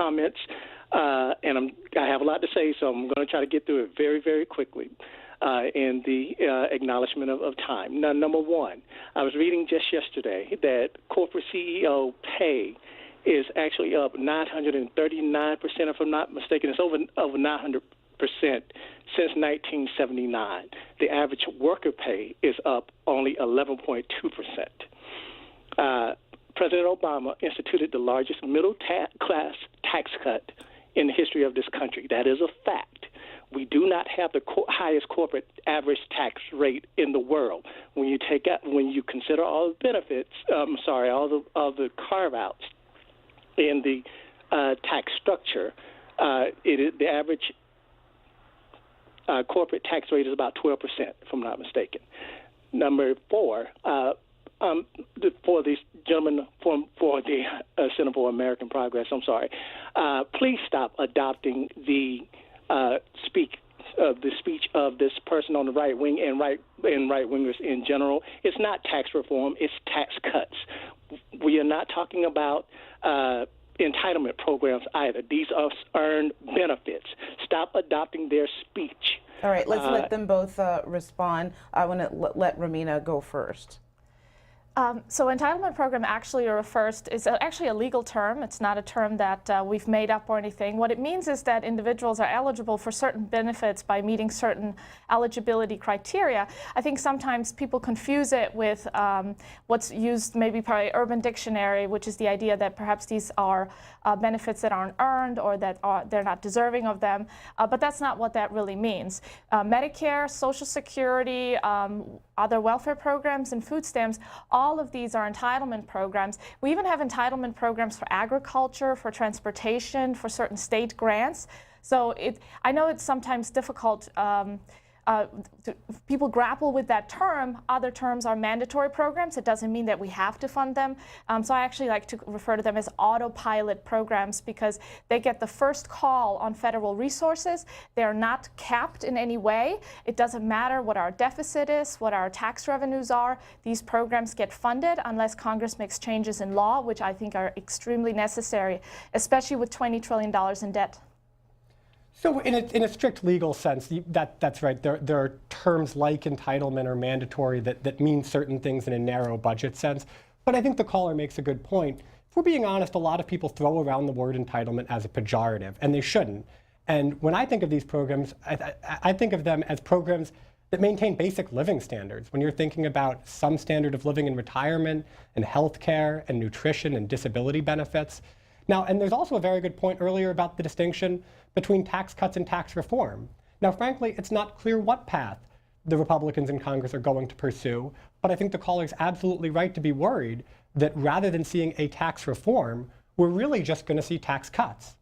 comments, and I have a lot to say, so I'm going to try to get through it very, very quickly in the acknowledgement of time. Now, number one, I was reading just yesterday that corporate CEO pay is actually up 939%, if I'm not mistaken. It's over 900% since 1979. The average worker pay is up only 11.2%. President Obama instituted the largest middle-class tax cut in the history of this country. That is a fact. We do not have the highest corporate average tax rate in the world. When you consider all the benefits, all the carve-outs in the tax structure, the average corporate tax rate is about 12%, if I'm not mistaken. Number four, for these gentlemen for the Center for American Progress, please stop adopting the speech of this person on the right wing and right wingers in general. It's not tax reform; it's tax cuts. We are not talking about entitlement programs either. These are earned benefits. Stop adopting their speech. All right, let's let them both respond. I want to let Romina go first. So entitlement program actually is actually a legal term. It's not a term that we've made up or anything. What it means is that individuals are eligible for certain benefits by meeting certain eligibility criteria. I think sometimes people confuse it with what's used maybe by Urban Dictionary, which is the idea that perhaps these are benefits that aren't earned or that they're not deserving of them. But that's not what that really means. Medicare, Social Security, other welfare programs, and food stamps, all of these are entitlement programs. We even have entitlement programs for agriculture, for transportation, for certain state grants. So I know it's sometimes difficult. People grapple with that term. Other terms are mandatory programs. It doesn't mean that we have to fund them. So I actually like to refer to them as autopilot programs because they get the first call on federal resources. They're not capped in any way. It doesn't matter what our deficit is, what our tax revenues are. These programs get funded unless Congress makes changes in law, which I think are extremely necessary, especially with $20 trillion in debt. So in a strict legal sense, that's right. There are terms like entitlement or mandatory that mean certain things in a narrow budget sense. But I think the caller makes a good point. If we're being honest, a lot of people throw around the word entitlement as a pejorative, and they shouldn't. And when I think of these programs, I think of them as programs that maintain basic living standards. When you're thinking about some standard of living in retirement and health care and nutrition and disability benefits. Now, and there's also a very good point earlier about the distinction between tax cuts and tax reform. Now, frankly, it's not clear what path the Republicans in Congress are going to pursue, but I think the caller's absolutely right to be worried that rather than seeing a tax reform, we're really just going to see tax cuts.